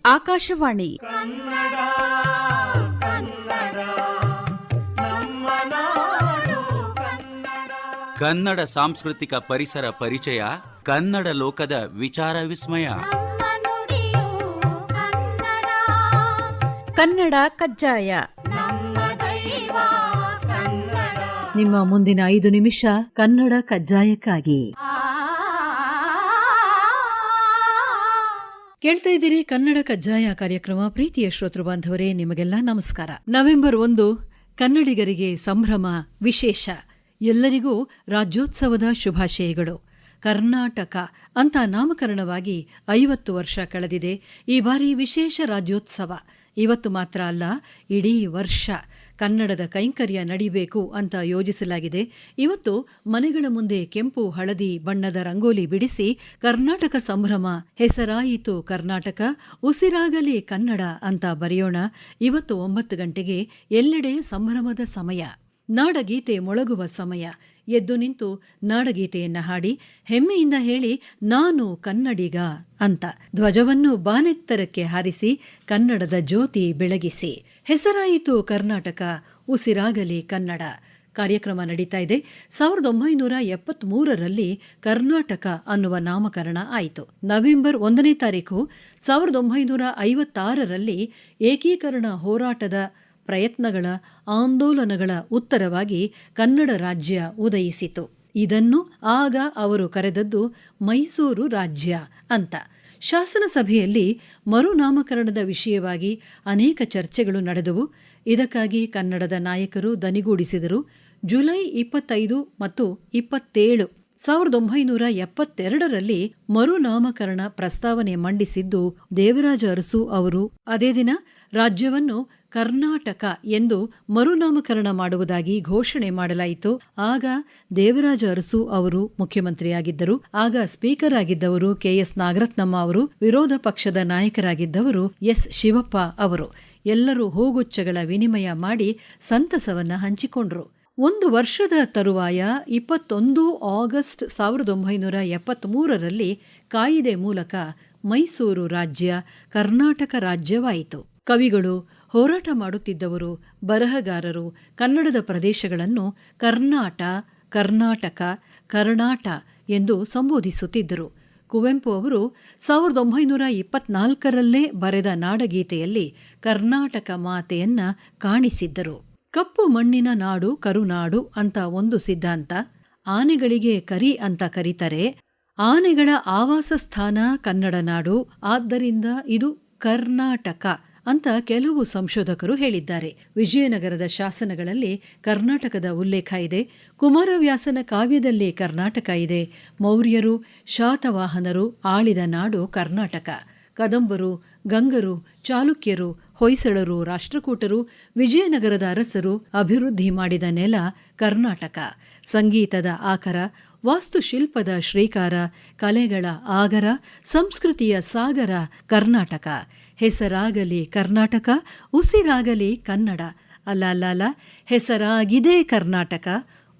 ಆಕಾಶವಾಣಿ ಕನ್ನಡ ಕನ್ನಡ ನಮ್ಮ ನಾಡು ಕನ್ನಡ. ಕನ್ನಡ ಸಾಂಸ್ಕೃತಿಕ ಪರಿಸರ ಪರಿಚಯ, ಕನ್ನಡ ಲೋಕದ ವಿಚಾರ ವಿಸ್ಮಯ. ನಮ್ಮ ನುಡಿಯು ಕನ್ನಡ, ಕನ್ನಡ ಕಜ್ಜಾಯ. ನಮ್ಮ ದೈವ ಕನ್ನಡ. ನಿಮ್ಮ ಮುಂದಿನ 5 ನಿಮಿಷ ಕನ್ನಡ ಕಜ್ಜಾಯಕ್ಕಾಗಿ ಕೇಳ್ತಾ ಇದ್ದೀರಿ ಕನ್ನಡ ಕಜ್ಜಾಯ ಕಾರ್ಯಕ್ರಮ. ಪ್ರೀತಿಯ ಶ್ರೋತೃ ಬಾಂಧವರೇ, ನಿಮಗೆಲ್ಲ ನಮಸ್ಕಾರ. ನವೆಂಬರ್ 1 ಕನ್ನಡಿಗರಿಗೆ ಸಂಭ್ರಮ, ವಿಶೇಷ. ಎಲ್ಲರಿಗೂ ರಾಜ್ಯೋತ್ಸವದ ಶುಭಾಶಯಗಳು. ಕರ್ನಾಟಕ ಅಂತ ನಾಮಕರಣವಾಗಿ 50 ವರ್ಷ ಕಳೆದಿದೆ. ಈ ಬಾರಿ ವಿಶೇಷ ರಾಜ್ಯೋತ್ಸವ. ಇವತ್ತು ಮಾತ್ರ ಅಲ್ಲ, ಇಡೀ ವರ್ಷ ಕನ್ನಡದ ಕೈಂಕರ್ಯ ನಡಿಬೇಕು ಅಂತ ಯೋಜಿಸಲಾಗಿದೆ. ಇವತ್ತು ಮನೆಗಳ ಮುಂದೆ ಕೆಂಪು ಹಳದಿ ಬಣ್ಣದ ರಂಗೋಲಿ ಬಿಡಿಸಿ ಕರ್ನಾಟಕ ಸಂಭ್ರಮ, ಹೆಸರಾಯಿತು ಕರ್ನಾಟಕ, ಉಸಿರಾಗಲಿ ಕನ್ನಡ ಅಂತ ಬರೆಯೋಣ. ಇವತ್ತು 9 ಗಂಟೆಗೆ ಎಲ್ಲೆಡೆ ಸಂಭ್ರಮದ ಸಮಯ, ನಾಡಗೀತೆ ಮೊಳಗುವ ಸಮಯ. ಎದ್ದು ನಿಂತು ನಾಡಗೀತೆಯನ್ನ ಹಾಡಿ ಹೆಮ್ಮೆಯಿಂದ ಹೇಳಿ ನಾನು ಕನ್ನಡಿಗ ಅಂತ ಧ್ವಜವನ್ನು ಬಾನೆತ್ತರಕ್ಕೆ ಹಾರಿಸಿ ಕನ್ನಡದ ಜ್ಯೋತಿ ಬೆಳಗಿಸಿ. ಹೆಸರಾಯಿತು ಕರ್ನಾಟಕ, ಉಸಿರಾಗಲಿ ಕನ್ನಡ ಕಾರ್ಯಕ್ರಮ ನಡೀತಾ ಇದೆ. 1973ರಲ್ಲಿ ಕರ್ನಾಟಕ ಅನ್ನುವ ನಾಮಕರಣ ಆಯಿತು. ನವೆಂಬರ್ 1ನೇ ತಾರೀಕು 1956ರಲ್ಲಿ ಏಕೀಕರಣ ಹೋರಾಟದ ಪ್ರಯತ್ನಗಳ, ಆಂದೋಲನಗಳ ಉತ್ತರವಾಗಿ ಕನ್ನಡ ರಾಜ್ಯ ಉದಯಿಸಿತು. ಇದನ್ನು ಆಗ ಅವರು ಕರೆದದ್ದು ಮೈಸೂರು ರಾಜ್ಯ ಅಂತ. ಶಾಸನ ಸಭೆಯಲ್ಲಿ ಮರುನಾಮಕರಣದ ವಿಷಯವಾಗಿ ಅನೇಕ ಚರ್ಚೆಗಳು ನಡೆದವು. ಇದಕ್ಕಾಗಿ ಕನ್ನಡದ ನಾಯಕರು ದನಿಗೂಡಿಸಿದರು. ಜುಲೈ 25 ಮತ್ತು 27, 1972ರಲ್ಲಿ ಮರುನಾಮಕರಣ ಪ್ರಸ್ತಾವನೆ ಮಂಡಿಸಿದ್ದು ದೇವರಾಜ ಅರಸು ಅವರು. ಅದೇ ದಿನ ರಾಜ್ಯವನ್ನು ಕರ್ನಾಟಕ ಎಂದು ಮರುನಾಮಕರಣ ಮಾಡುವುದಾಗಿ ಘೋಷಣೆ ಮಾಡಲಾಯಿತು. ಆಗ ದೇವರಾಜ ಅರಸು ಅವರು ಮುಖ್ಯಮಂತ್ರಿಯಾಗಿದ್ದರು. ಆಗ ಸ್ಪೀಕರ್ ಆಗಿದ್ದವರು KS ನಾಗರತ್ನಮ್ಮ ಅವರು, ವಿರೋಧ ಪಕ್ಷದ ನಾಯಕರಾಗಿದ್ದವರು S ಶಿವಪ್ಪ ಅವರು. ಎಲ್ಲರೂ ಹೂಗುಚ್ಛಗಳ ವಿನಿಮಯ ಮಾಡಿ ಸಂತಸವನ್ನ ಹಂಚಿಕೊಂಡ್ರು. 1 ವರ್ಷದ ತರುವಾಯ 21 ಆಗಸ್ಟ್ 1973ರಲ್ಲಿ ಕಾಯಿದೆ ಮೂಲಕ ಮೈಸೂರು ರಾಜ್ಯ ಕರ್ನಾಟಕ ರಾಜ್ಯವಾಯಿತು. ಕವಿಗಳು, ಹೋರಾಟ ಮಾಡುತ್ತಿದ್ದವರು, ಬರಹಗಾರರು ಕನ್ನಡದ ಪ್ರದೇಶಗಳನ್ನು ಕರ್ನಾಟ, ಕರ್ನಾಟಕ, ಕರ್ನಾಟ ಎಂದು ಸಂಬೋಧಿಸುತ್ತಿದ್ದರು. ಕುವೆಂಪು ಅವರು 1924ರಲ್ಲೇ ಬರೆದ ನಾಡಗೀತೆಯಲ್ಲಿ ಕರ್ನಾಟಕ ಮಾತೆಯನ್ನ ಕಾಣಿಸಿದ್ದರು. ಕಪ್ಪು ಮಣ್ಣಿನ ನಾಡು ಕರುನಾಡು ಅಂತ ಒಂದು ಸಿದ್ಧಾಂತ. ಆನೆಗಳಿಗೆ ಕರಿ ಅಂತ ಕರೀತಾರೆ. ಆನೆಗಳ ಆವಾಸ ಸ್ಥಾನ ಕನ್ನಡ ನಾಡು, ಆದ್ದರಿಂದ ಇದು ಕರ್ನಾಟಕ ಅಂತ ಕೆಲವು ಸಂಶೋಧಕರು ಹೇಳಿದ್ದಾರೆ. ವಿಜಯನಗರದ ಶಾಸನಗಳಲ್ಲಿ ಕರ್ನಾಟಕದ ಉಲ್ಲೇಖ ಇದೆ. ಕುಮಾರವ್ಯಾಸನ ಕಾವ್ಯದಲ್ಲಿ ಕರ್ನಾಟಕ ಇದೆ. ಮೌರ್ಯರು, ಶಾತವಾಹನರು ಆಳಿದ ನಾಡು ಕರ್ನಾಟಕ. ಕದಂಬರು, ಗಂಗರು, ಚಾಲುಕ್ಯರು, ಹೊಯ್ಸಳರು, ರಾಷ್ಟ್ರಕೂಟರು, ವಿಜಯನಗರದ ಅರಸರು ಅಭಿವೃದ್ಧಿ ಮಾಡಿದ ನೆಲ ಕರ್ನಾಟಕ. ಸಂಗೀತದ ಆಕರ, ವಾಸ್ತುಶಿಲ್ಪದ ಶ್ರೀಕಾರ, ಕಲೆಗಳ ಆಗರ, ಸಂಸ್ಕೃತಿಯ ಸಾಗರ ಕರ್ನಾಟಕ. ಹೆಸರಾಗಲಿ ಕರ್ನಾಟಕ, ಉಸಿರಾಗಲಿ ಕನ್ನಡ. ಅಲ್ಲ, ಹೆಸರಾಗಿದೆ ಕರ್ನಾಟಕ,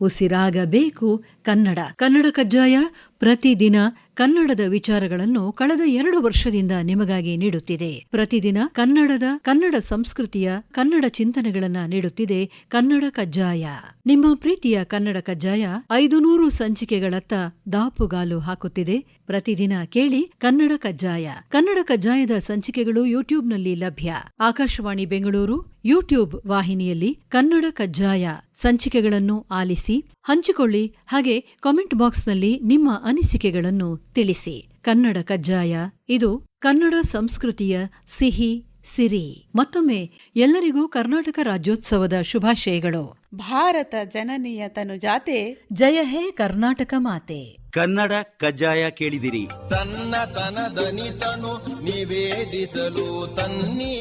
ಉಸಿರಾಗಬೇಕು ಕನ್ನಡ. ಕನ್ನಡ ಕಜ್ಜಾಯ ಪ್ರತಿದಿನ ಕನ್ನಡದ ವಿಚಾರಗಳನ್ನು ಕಳೆದ 2 ವರ್ಷದಿಂದ ನಿಮಗಾಗಿ ನೀಡುತ್ತಿದೆ. ಪ್ರತಿದಿನ ಕನ್ನಡ ಸಂಸ್ಕೃತಿಯ, ಕನ್ನಡ ಚಿಂತನೆಗಳನ್ನ ನೀಡುತ್ತಿದೆ ಕನ್ನಡ ಕಜ್ಜಾಯ. ನಿಮ್ಮ ಪ್ರೀತಿಯ ಕನ್ನಡ ಕಜ್ಜಾಯ 500 ಸಂಚಿಕೆಗಳತ್ತ ದಾಪುಗಾಲು ಹಾಕುತ್ತಿದೆ. ಪ್ರತಿದಿನ ಕೇಳಿ ಕನ್ನಡ ಕಜ್ಜಾಯ. ಕನ್ನಡ ಕಜ್ಜಾಯದ ಸಂಚಿಕೆಗಳು ಯೂಟ್ಯೂಬ್ನಲ್ಲಿ ಲಭ್ಯ. ಆಕಾಶವಾಣಿ ಬೆಂಗಳೂರು ಯೂಟ್ಯೂಬ್ ವಾಹಿನಿಯಲ್ಲಿ ಕನ್ನಡ ಕಜ್ಜಾಯ ಸಂಚಿಕೆಗಳನ್ನು ಆಲಿಸಿ, ಹಂಚಿಕೊಳ್ಳಿ. ಹಾಗೆ ಕಾಮೆಂಟ್ ಬಾಕ್ಸ್ನಲ್ಲಿ ನಿಮ್ಮ ಅನಿಸಿಕೆಗಳನ್ನು ತಿಳಿಸಿ. ಕನ್ನಡ ಕಜ್ಜಾಯ, ಇದು ಕನ್ನಡ ಸಂಸ್ಕೃತಿಯ ಸಿಹಿ ಸಿರಿ. ಮತ್ತೊಮ್ಮೆ ಎಲ್ಲರಿಗೂ ಕರ್ನಾಟಕ ರಾಜ್ಯೋತ್ಸವದ ಶುಭಾಶಯಗಳು. ಭಾರತ ಜನನಿಯ ತನುಜಾತೆ, ಜಯ ಹೇ ಕರ್ನಾಟಕ ಮಾತೆ. ಕನ್ನಡ ಕಜ್ಜಾಯ ಕೇಳಿದಿರಿ. ತನ್ನ ತನದನಿತನು ನಿವೇದಿಸಲು ತನ್ನಿ.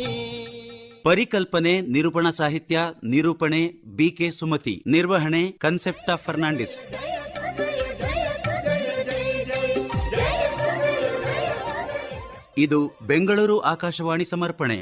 ಪರಿಕಲ್ಪನೆ, ನಿರೂಪಣಾ ಸಾಹಿತ್ಯ, ನಿರೂಪಣೆ BK ಸುಮತಿ, ನಿರ್ವಹಣೆ ಕನ್ಸೆಪ್ಟ ಫರ್ನಾಂಡಿಸ್. ಇದು ಬೆಂಗಳೂರು ಆಕಾಶವಾಣಿ ಸಮರ್ಪಣೆ.